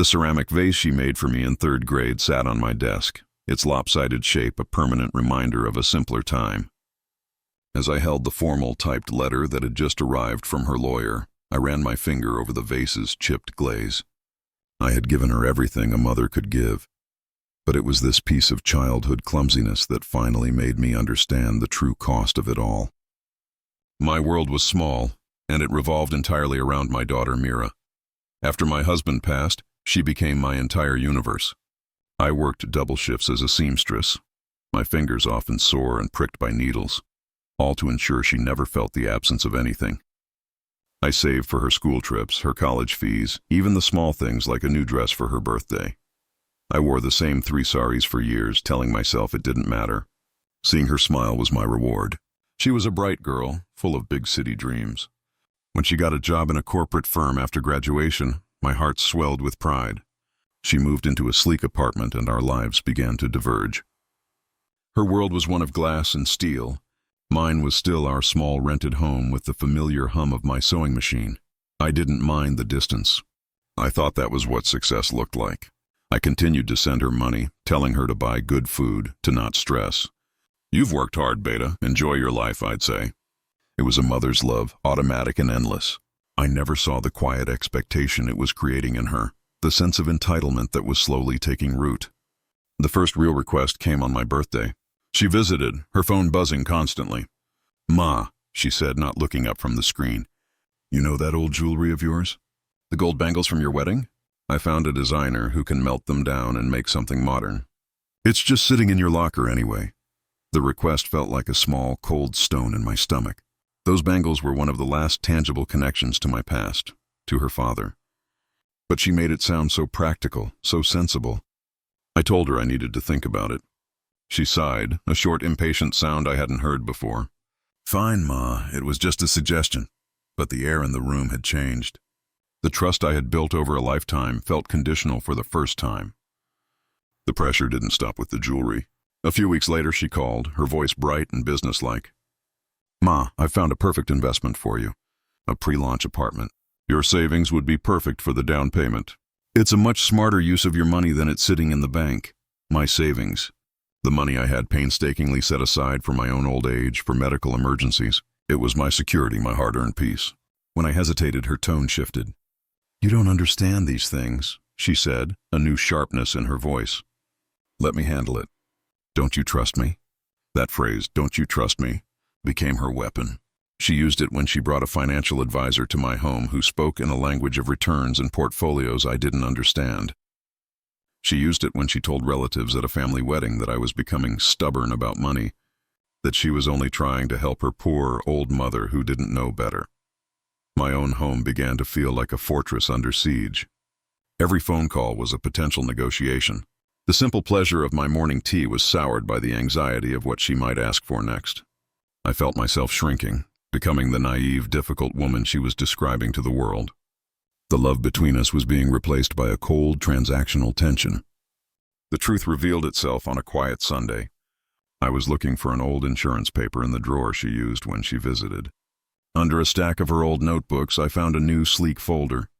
The ceramic vase she made for me in third grade sat on my desk, its lopsided shape a permanent reminder of a simpler time. As I held the formal typed letter that had just arrived from her lawyer, I ran my finger over the vase's chipped glaze. I had given her everything a mother could give, but it was this piece of childhood clumsiness that finally made me understand the true cost of it all. My world was small, and it revolved entirely around my daughter Mira. After my husband passed, she became my entire universe. I worked double shifts as a seamstress, my fingers often sore and pricked by needles, all to ensure she never felt the absence of anything. I saved for her school trips, her college fees, even the small things like a new dress for her birthday. I wore the same 3 saris for years, telling myself it didn't matter. Seeing her smile was my reward. She was a bright girl, full of big city dreams. When she got a job in a corporate firm after graduation, my heart swelled with pride. She moved into a sleek apartment and our lives began to diverge. Her world was one of glass and steel. Mine was still our small rented home with the familiar hum of my sewing machine. I didn't mind the distance. I thought that was what success looked like. I continued to send her money, telling her to buy good food, to not stress. "You've worked hard, Beta. Enjoy your life," I'd say. It was a mother's love, automatic and endless. I never saw the quiet expectation it was creating in her, the sense of entitlement that was slowly taking root. The first real request came on my birthday. She visited, her phone buzzing constantly. "Ma," she said, not looking up from the screen. "You know that old jewelry of yours? The gold bangles from your wedding? I found a designer who can melt them down and make something modern. It's just sitting in your locker anyway." The request felt like a small, cold stone in my stomach. Those bangles were one of the last tangible connections to my past, to her father. But she made it sound so practical, so sensible. I told her I needed to think about it. She sighed, a short, impatient sound I hadn't heard before. "Fine, Ma, it was just a suggestion." But the air in the room had changed. The trust I had built over a lifetime felt conditional for the first time. The pressure didn't stop with the jewelry. A few weeks later she called, her voice bright and businesslike. "Ma, I found a perfect investment for you. A pre-launch apartment. Your savings would be perfect for the down payment. It's a much smarter use of your money than it's sitting in the bank. My savings. The money I had painstakingly set aside for my own old age, for medical emergencies. It was my security, my hard-earned peace." When I hesitated, her tone shifted. "You don't understand these things," she said, a new sharpness in her voice. "Let me handle it. Don't you trust me?" That phrase, "don't you trust me," became her weapon. She used it when she brought a financial advisor to my home who spoke in a language of returns and portfolios I didn't understand. She used it when she told relatives at a family wedding that I was becoming stubborn about money, that she was only trying to help her poor, old mother who didn't know better. My own home began to feel like a fortress under siege. Every phone call was a potential negotiation. The simple pleasure of my morning tea was soured by the anxiety of what she might ask for next. I felt myself shrinking, becoming the naive, difficult woman she was describing to the world. The love between us was being replaced by a cold, transactional tension. The truth revealed itself on a quiet Sunday. I was looking for an old insurance paper in the drawer she used when she visited. Under a stack of her old notebooks, I found a new, sleek folder.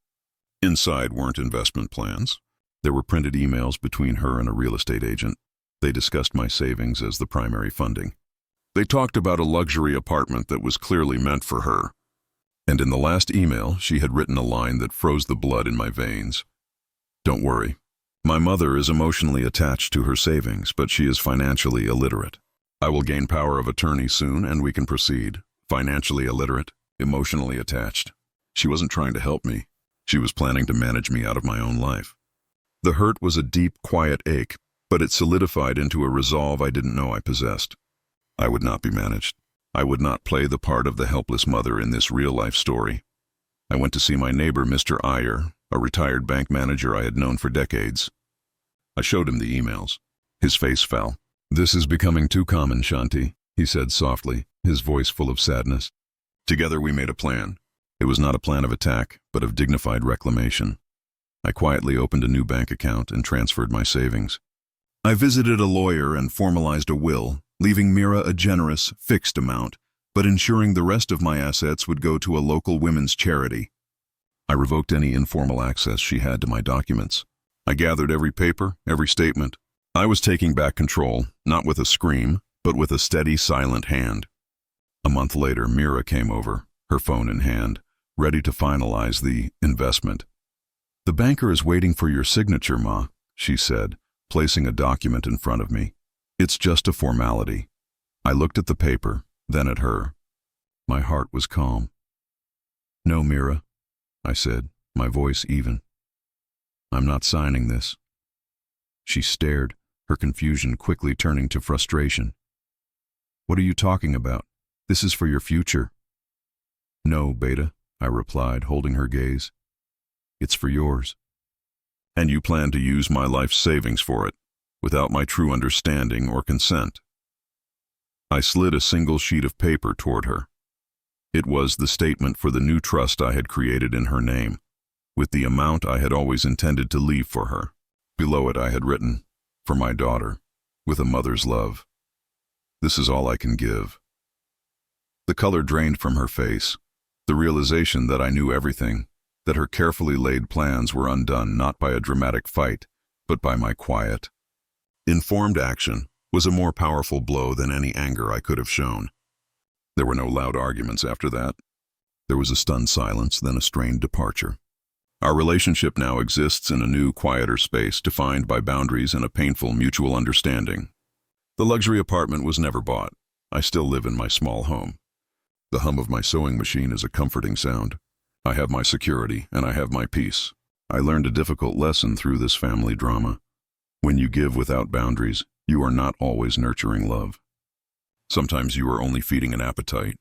Inside weren't investment plans. There were printed emails between her and a real estate agent. They discussed my savings as the primary funding. They talked about a luxury apartment that was clearly meant for her. And in the last email, she had written a line that froze the blood in my veins. "Don't worry. My mother is emotionally attached to her savings, but she is financially illiterate. I will gain power of attorney soon, and we can proceed. Financially illiterate, emotionally attached." She wasn't trying to help me. She was planning to manage me out of my own life. The hurt was a deep, quiet ache, but it solidified into a resolve I didn't know I possessed. I would not be managed. I would not play the part of the helpless mother in this real-life story. I went to see my neighbor, Mr. Iyer, a retired bank manager I had known for decades. I showed him the emails. His face fell. "This is becoming too common, Shanti," he said softly, his voice full of sadness. Together we made a plan. It was not a plan of attack, but of dignified reclamation. I quietly opened a new bank account and transferred my savings. I visited a lawyer and formalized a will, leaving Mira a generous, fixed amount, but ensuring the rest of my assets would go to a local women's charity. I revoked any informal access she had to my documents. I gathered every paper, every statement. I was taking back control, not with a scream, but with a steady, silent hand. A month later, Mira came over, her phone in hand, ready to finalize the investment. "The banker is waiting for your signature, Ma," she said, placing a document in front of me. "It's just a formality." I looked at the paper, then at her. My heart was calm. "No, Mira," I said, my voice even. "I'm not signing this." She stared, her confusion quickly turning to frustration. "What are you talking about? This is for your future." "No, Beta," I replied, holding her gaze. "It's for yours." "And you plan to use my life savings for it, without my true understanding or consent?" I slid a single sheet of paper toward her. It was the statement for the new trust I had created in her name, with the amount I had always intended to leave for her. Below it I had written, "For my daughter, with a mother's love. This is all I can give." The color drained from her face, the realization that I knew everything, that her carefully laid plans were undone not by a dramatic fight, but by my quiet, informed action, was a more powerful blow than any anger I could have shown. There were no loud arguments after that. There was a stunned silence, then a strained departure. Our relationship now exists in a new, quieter space defined by boundaries and a painful mutual understanding. The luxury apartment was never bought. I still live in my small home. The hum of my sewing machine is a comforting sound. I have my security, and I have my peace. I learned a difficult lesson through this family drama. When you give without boundaries, you are not always nurturing love. Sometimes you are only feeding an appetite,